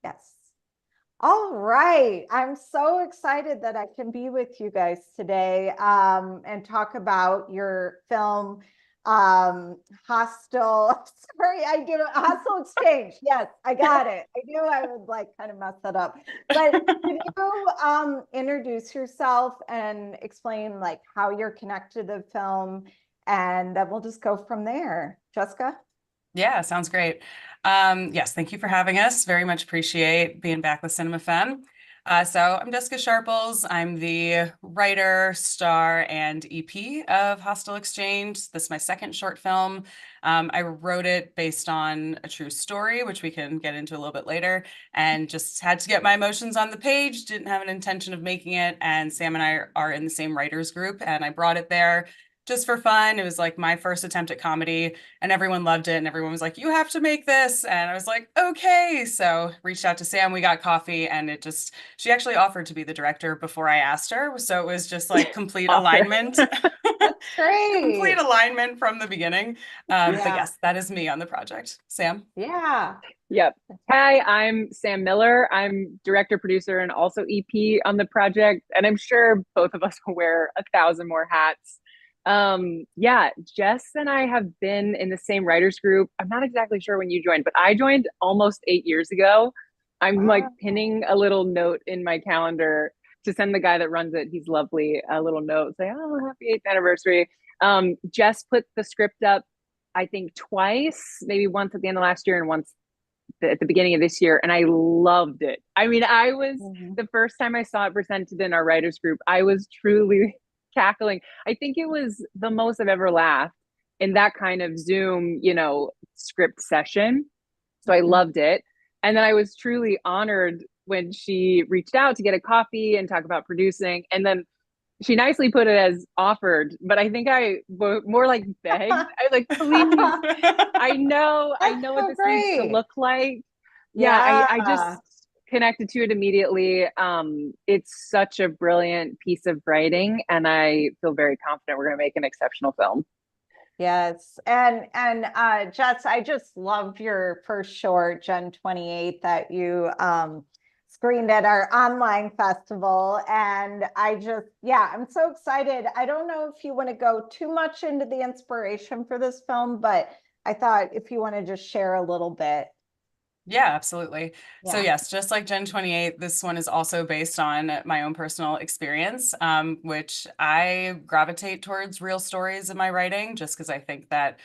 Yes. All right. I'm so excited that I can be with you guys today and talk about your film, Hostile. Sorry, I do Hostile Exchange. Yes, I got it. I knew I would like kind of mess that up. But can you introduce yourself and explain like how you're connected to the film, and then we'll just go from there. Jessica? Yeah, sounds great. Yes, thank you for having us. Very much appreciate being back with Cinema Femme. So I'm Jessica Sharples. I'm the writer, star, and EP of Hostile Exchange. This is my second short film. I wrote it based on a true story, which we can get into a little bit later, and just had to get my emotions on the page. Didn't have an intention of making it. And Sam and I are in the same writers group, and I brought it there just for fun. It was like my first attempt at comedy and everyone loved it and everyone was like, you have to make this, and I was like, okay. So reached out to Sam, we got coffee, and she actually offered to be the director before I asked her, so it was just like complete Offer. alignment. That's Complete great. alignment from the beginning. But Yeah. yes, that is me on the project. Sam? Yeah. Yep. Hi, I'm Sam Miller. I'm director, producer, and also EP on the project. And I'm sure both of us will wear 1,000 more hats. Yeah, Jess and I have been in the same writers group. I'm not exactly sure when you joined, but I joined almost 8 years ago. I'm like Wow. pinning a little note in my calendar to send the guy that runs it. He's lovely. A little note say, "Oh, happy 8th anniversary." Jess put the script up, I think twice, maybe once at the end of last year and once at the beginning of this year, and I loved it. I mean, I was Mhm. the first time I saw it presented in our writers group, I was truly cackling. I think it was the most I've ever laughed in that kind of Zoom, script session. So I Mhm. loved it. And then I was truly honored when she reached out to get a coffee and talk about producing. And then she nicely put it as offered, but I think I more like begged. I was like, please, I That's know what so this needs to great. look like. Yeah, I Yeah. just connected to it immediately. It's such a brilliant piece of writing, and I feel very confident we're going to make an exceptional film. Yes. And Jess, I just loved your first short, Gen 28, that you screened at our online festival. And I just, yeah, I'm so excited. I don't know if you want to go too much into the inspiration for this film, but I thought if you want to just share a little bit. Yeah, absolutely. So Yeah. yes, just like Gen 28, this one is also based on my own personal experience, which I gravitate towards real stories in my writing, just because I think that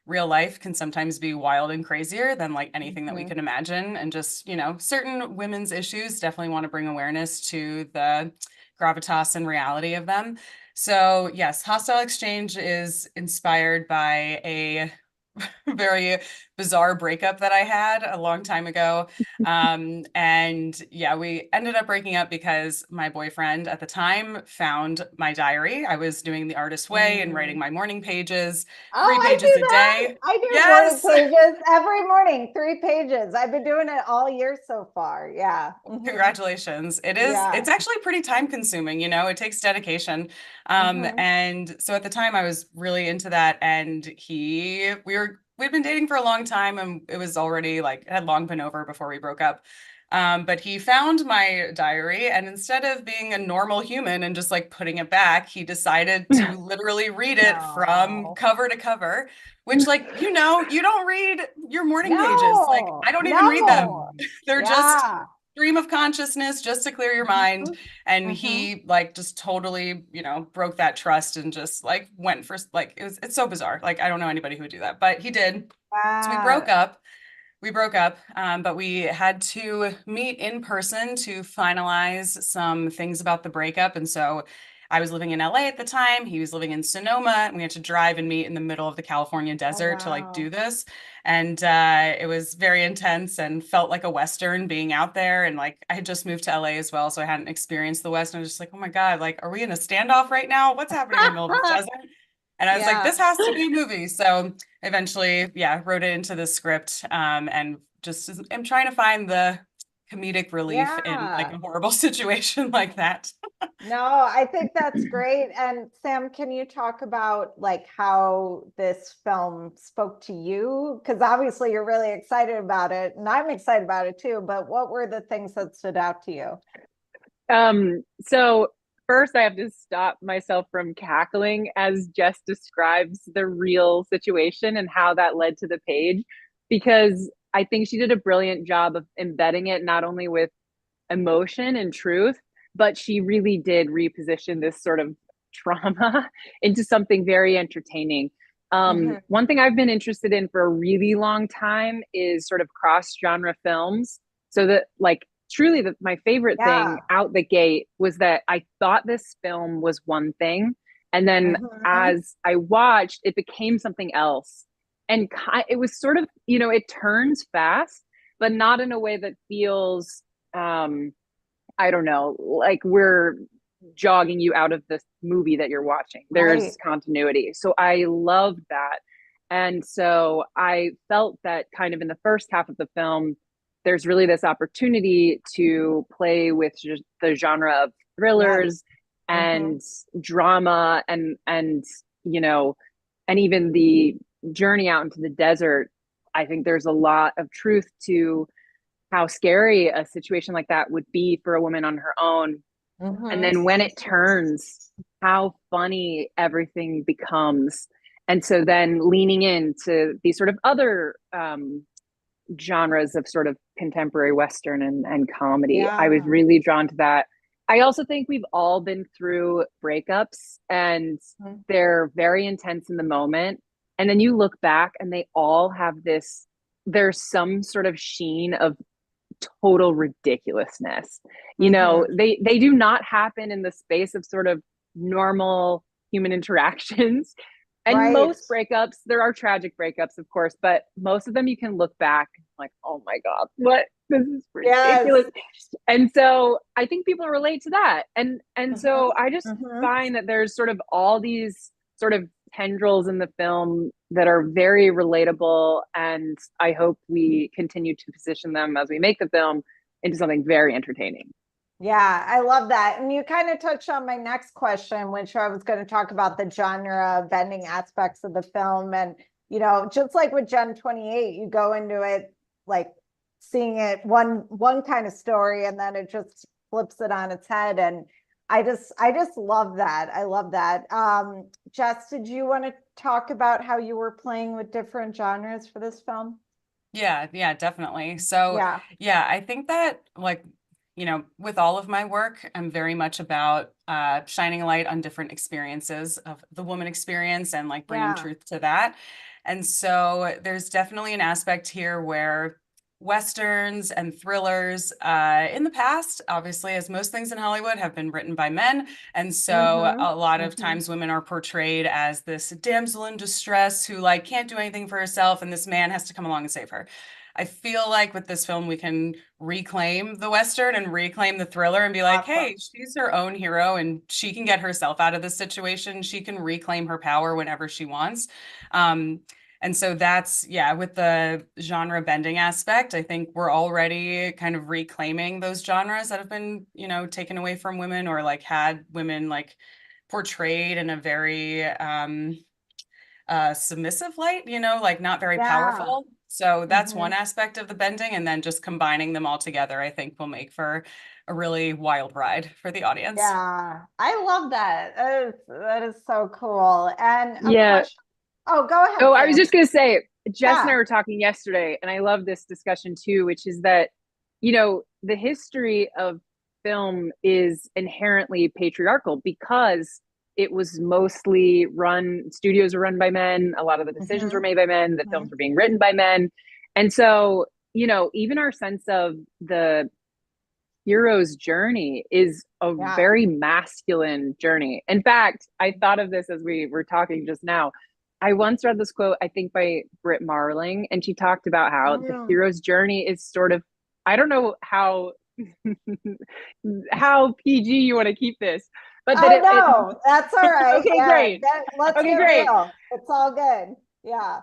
real life can sometimes be wild and crazier than like anything that we Mhm. can imagine. And just, certain women's issues definitely want to bring awareness to the gravitas and reality of them. So yes, Hostile Exchange is inspired by a very bizarre breakup that I had a long time ago. And yeah, we ended up breaking up because my boyfriend at the time found my diary. I was doing the artist way and writing Mm. my morning pages, Oh, three I pages do a that. day. I do morning Yes. pages every morning, 3 pages. I've been doing it all year so far. Yeah. Hmm. Congratulations. It's Yeah. actually pretty time consuming, it takes dedication. Hmm. And so at the time I was really into that, and we'd been dating for a long time, and it was already like, it had long been over before we broke up. But he found my diary, and instead of being a normal human and just like putting it back, he decided to literally read it from No. cover to cover, which, like, you don't read your morning pages. Like, I No. don't even read them. No. They're just Yeah. stream of consciousness just to clear your mind. Hmm. And Hmm. he like just totally, broke that trust and just like went for like it's so bizarre. Like, I don't know anybody who would do that, but he did. So we broke Wow. up. We broke up, but we had to meet in person to finalize some things about the breakup. And so I was living in LA at the time. He was living in Sonoma, and we had to drive and meet in the middle of the California Oh, desert to like do wow. this. And it was very intense and felt like a Western being out there. And like, I had just moved to LA as well, so I hadn't experienced the West. And I was just like, oh my God, like, are we in a standoff right now? What's happening in the middle of this desert? And I was like, Yeah. this has to be a movie. So eventually, yeah, wrote it into the script, and just am trying to find the comedic relief in like Yeah. a horrible situation like that. No, I think that's great. And Sam, can you talk about like how this film spoke to you? Because obviously you're really excited about it, and I'm excited about it too. But what were the things that stood out to you? So first I have to stop myself from cackling as Jess describes the real situation and how that led to the page, because I think she did a brilliant job of embedding it not only with emotion and truth, but she really did reposition this sort of trauma into something very entertaining. Mhm. One thing I've been interested in for a really long time is sort of cross genre films. So that, like, truly, my favorite thing Yeah. out the gate was that I thought this film was one thing. And then Mhm. as I watched, it became something else. And it was sort of, it turns fast, but not in a way that feels I don't know, like we're jogging you out of this movie that you're watching. There's Right. continuity. So I loved that. And so I felt that kind of in the first half of the film, there's really this opportunity to play with the genre of Yes. thrillers Mhm. and drama and and even the journey out into the desert. I think there's a lot of truth to how scary a situation like that would be for a woman on her own. And Mhm. then when it turns, how funny everything becomes. And so then leaning into these sort of other genres of sort of contemporary Western and comedy, I was Yeah. really drawn to that. I also think we've all been through breakups and Mhm. they're very intense in the moment. And then you look back and they all have this, there's some sort of sheen of total ridiculousness. Mhm. They do not happen in the space of sort of normal human interactions. And Right. most breakups, there are tragic breakups, of course, but most of them you can look back like, oh my God, what? This is ridiculous. Yes. And so I think people relate to that. And Mhm. so I just Mhm. find that there's sort of all these sort of tendrils in the film that are very relatable, and I hope we continue to position them as we make the film into something very entertaining. Yeah, I love that. And you kind of touched on my next question, which I was going to talk about the genre bending aspects of the film. And, just like with Gen 28, you go into it like seeing it one kind of story, and then it just flips it on its head. And I just love that. I love that. Jess, did you want to talk about how you were playing with different genres for this film? Yeah, definitely. So, Yeah. yeah, I think that like, with all of my work, I'm very much about shining a light on different experiences of the woman experience and like bringing Yeah. truth to that. And so there's definitely an aspect here where Westerns and thrillers in the past, obviously, as most things in Hollywood, have been written by men. And so Mm-hmm. a lot of Mm-hmm. times women are portrayed as this damsel in distress who like can't do anything for herself, and this man has to come along and save her. I feel like with this film, we can reclaim the Western and reclaim the thriller and be like, hey, Awesome. she's her own hero and she can get herself out of this situation. She can reclaim her power whenever she wants. Um, and so that's, yeah, with the genre bending aspect, I think we're already kind of reclaiming those genres that have been, taken away from women or like had women like portrayed in a very submissive light, like not very Yeah. powerful. So that's Mm-hmm. one aspect of the bending. And then just combining them all together, I think will make for a really wild ride for the audience. Yeah, I love that. That is so cool. And a Yeah. question. Oh, go ahead, Oh, I was Sam. just going to say, Jess and I Yeah. were talking yesterday, and I love this discussion too, which is that, the history of film is inherently patriarchal because it was mostly studios were run by men, a lot of the decisions were Mm-hmm. made by men, the Hmm. films were being written by men. And so, even our sense of the hero's journey is a Yeah. very masculine journey. In fact, I thought of this as we were talking just now. I once read this quote, I think by Britt Marling, and she talked about how the Mm. hero's journey is sort of, I don't know how how PG you want to keep this, but that Oh it no, that's all right. okay, Yeah, great. let's Okay, get great. real. It's all good. Yeah.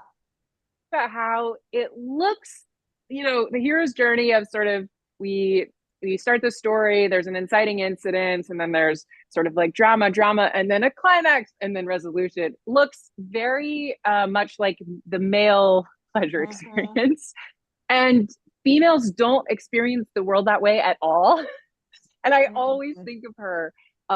About how it looks, the hero's journey of sort of we you start the story, there's an inciting incident, and then there's sort of like drama, and then a climax, and then resolution. Looks very much like the male pleasure experience. And females don't experience the world that way at all. And I always think of her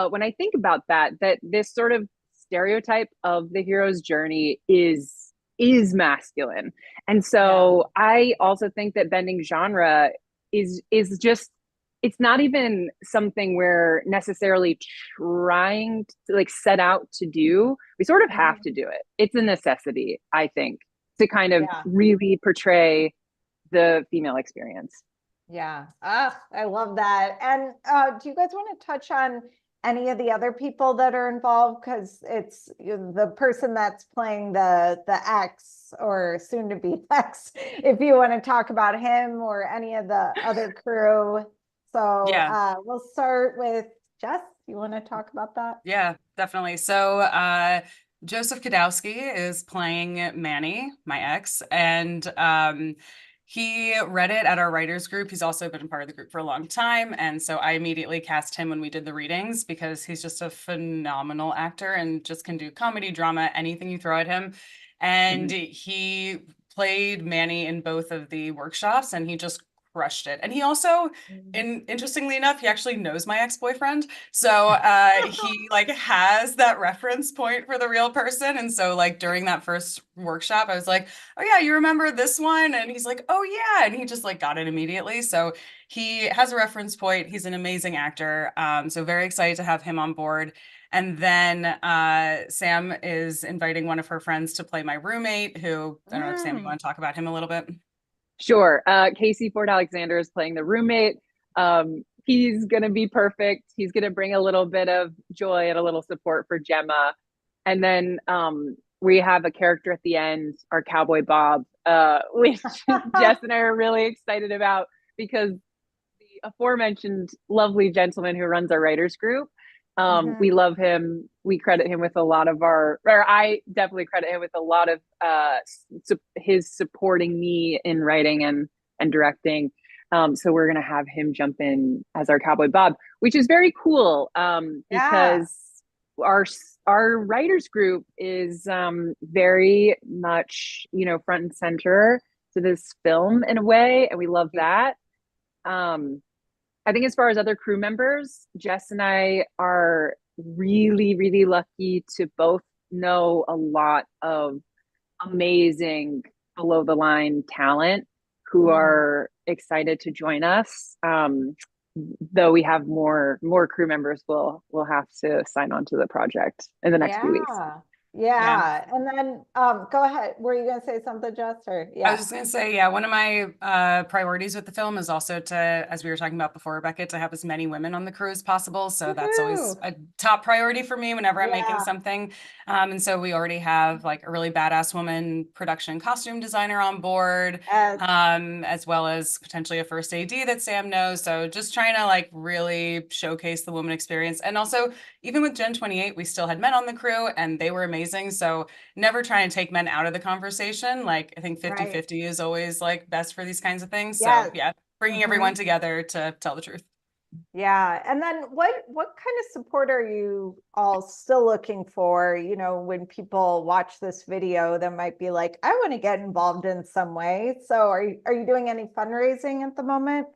when I think about that this sort of stereotype of the hero's journey is masculine. And so I also think that bending genre is just, it's not even something we're necessarily trying to like set out to do. We sort of have to do it. It's a necessity, I think, to kind of really portray the female experience. Yeah. I love that. And do you guys want to touch on any of the other people that are involved? Because it's the person that's playing the X, or soon to be X, if you want to talk about him or any of the other crew. So we'll start with Jess. You want to talk about that? Yeah, definitely. So Joseph Kidawski is playing Manny, my ex, and he read it at our writers group. He's also been a part of the group for a long time. And so I immediately cast him when we did the readings, because he's just a phenomenal actor and just can do comedy, drama, anything you throw at him. And he played Manny in both of the workshops, and he just crushed it. And he also, interestingly enough, he actually knows my ex-boyfriend. So he like has that reference point for the real person. And so like during that first workshop, I was like, oh yeah, you remember this one? And he's like, oh yeah. And he just like got it immediately. So he has a reference point. He's an amazing actor. So very excited to have him on board. And then Sam is inviting one of her friends to play my roommate, who, I don't know if Sam, you want to talk about him a little bit? Sure. Casey Ford Alexander is playing the roommate. He's going to be perfect. He's going to bring a little bit of joy and a little support for Gemma. And then we have a character at the end, our cowboy Bob, which Jess and I are really excited about, because the aforementioned lovely gentleman who runs our writers group, we love him. We credit him with a lot of or I definitely credit him with a lot of his supporting me in writing and directing. So we're going to have him jump in as our cowboy Bob, which is very cool, because our writers group is very much, front and center to this film in a way. And we love that. I think as far as other crew members, Jess and I are really, really lucky to both know a lot of amazing below the line talent who are excited to join us. Though we have more crew members will have to sign on to the project in the next few weeks. Yeah. And then go ahead. Were you going to say something, Jess? Or I was just going to say, one of my priorities with the film is also to, as we were talking about before, Rebecca, to have as many women on the crew as possible. So that's always a top priority for me whenever I'm making something. And so we already have like a really badass woman production costume designer on board, as well as potentially a first AD that Sam knows. So just trying to like really showcase the woman experience. And also, even with Gen 28, we still had men on the crew and they were amazing. So never trying to take men out of the conversation. Like I think 50-50 is always like best for these kinds of things. So yeah, bringing everyone together to tell the truth. Yeah. And then what kind of support are you all still looking for, when people watch this video that might be like, I want to get involved in some way. So are you doing any fundraising at the moment?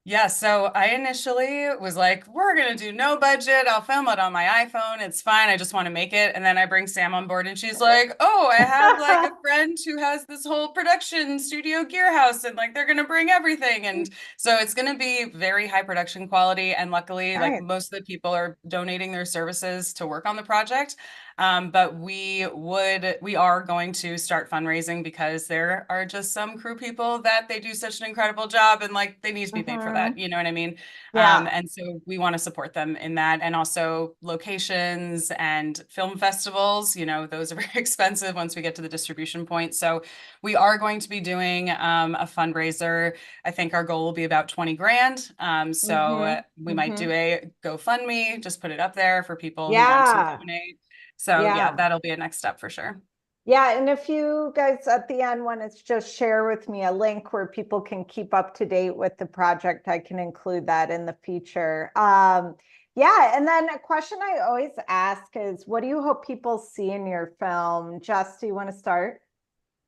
Yeah, so I initially was like, we're going to do no budget. I'll film it on my iPhone. It's fine. I just want to make it. And then I bring Sam on board and she's like, oh, I have like a friend who has this whole production studio gear house and like they're going to bring everything. And so it's going to be very high production quality. And luckily, like most of the people are donating their services to work on the project. But we are going to start fundraising because there are just some crew people that they do such an incredible job and like they need to be paid for that. You know what I mean? And so we want to support them in that, and also locations and film festivals, those are very expensive once we get to the distribution point. So we are going to be doing a fundraiser. I think our goal will be about 20 grand. So we might do a GoFundMe, just put it up there for people who want to donate. So yeah, that'll be a next step for sure. Yeah, and if you guys at the end want to just share with me a link where people can keep up to date with the project, I can include that in the feature. Yeah, and then a question I always ask is, what do you hope people see in your film? Jess, do you want to start?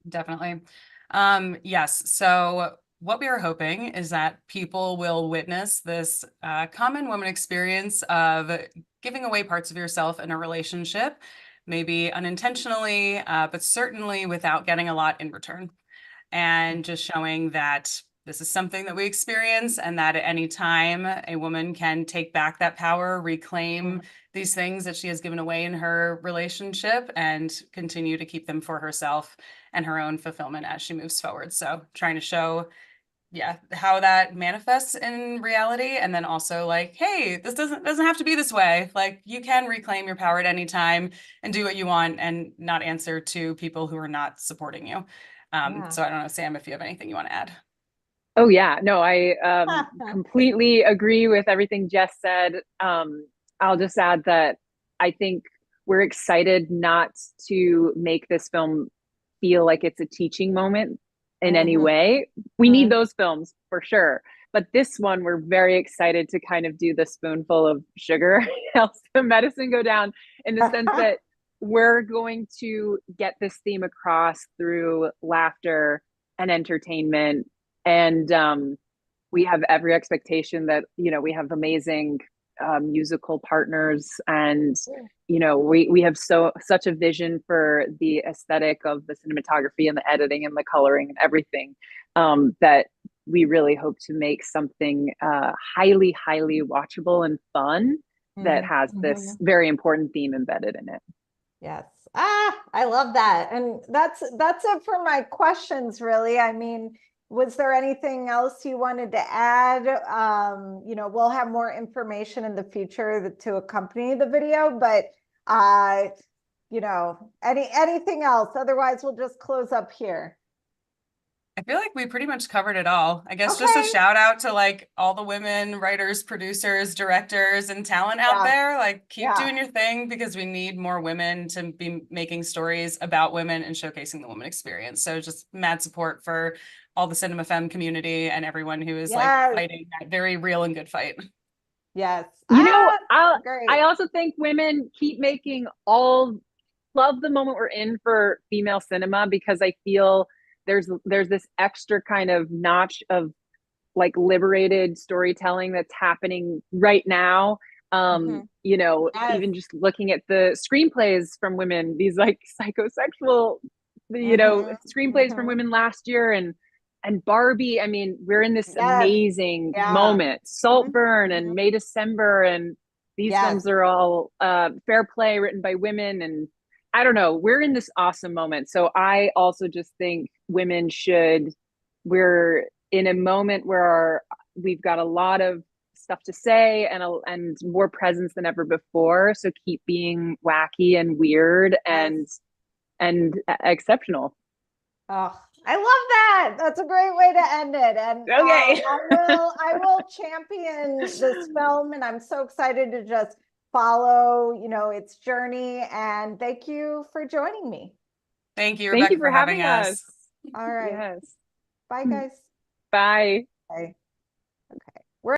Definitely. Yes. So what we are hoping is that people will witness this common woman experience of giving away parts of yourself in a relationship, maybe unintentionally, but certainly without getting a lot in return. And just showing that this is something that we experience and that at any time a woman can take back that power, reclaim these things that she has given away in her relationship and continue to keep them for herself and her own fulfillment as she moves forward. So trying to show, yeah, how that manifests in reality. And then also like, hey, this doesn't have to be this way. Like you can reclaim your power at any time and do what you want and not answer to people who are not supporting you. Yeah. So I don't know, Sam, if you have anything you want to add. Oh yeah, no, I completely agree with everything Jess said. I'll just add that I think we're excited not to make this film feel like it's a teaching moment in any Mhm. way. We need those films for sure. But this one, we're very excited to kind of do the spoonful of sugar, helps the medicine go down in the sense that we're going to get this theme across through laughter and entertainment. And we have every expectation that, you know, we have amazing musical partners, and you know, we have such a vision for the aesthetic of the cinematography and the editing and the coloring and everything, that we really hope to make something highly watchable and fun that has this very important theme embedded in it. Yes. I love that. And that's it for my questions, really. I mean, was there anything else you wanted to add? You know, we'll have more information in the future to accompany the video, but you know, anything else? Otherwise, we'll just close up here. I feel like we pretty much covered it all. I guess just a Okay. shout out to like all the women writers, producers, directors, and talent out Yeah. there. Like keep Yeah. doing your thing because we need more women to be making stories about women and showcasing the woman experience. So just mad support for all the Cinema Femme community and everyone who is like Yes. fighting that very real and good fight. Yes. You know, I Great. also think women keep making all love the moment we're in for female cinema, because I feel there's this extra kind of notch of like liberated storytelling that's happening right now. You know, Yes. even just looking at the screenplays from women, these like psychosexual, you know, Mhm. screenplays from Mhm. women last year, and Barbie. I mean, we're in this Yes. amazing Yeah. moment. Mhm. Saltburn and Mhm. May December, and these Yes. films are all fair play, written by women, and I don't know. We're in this awesome moment. So I also just think women should. We're in a moment where we've got a lot of stuff to say and more presence than ever before. So keep being wacky and weird Yes. and exceptional. Oh, I love that. That's a great way to end it. And Okay. I will champion this film, and I'm so excited to just follow, you know, its journey. And thank you for joining me. Thank you, Thank you Rebecca, for for having having us. us. All right. Yes. Bye, guys. Bye. Bye. Okay.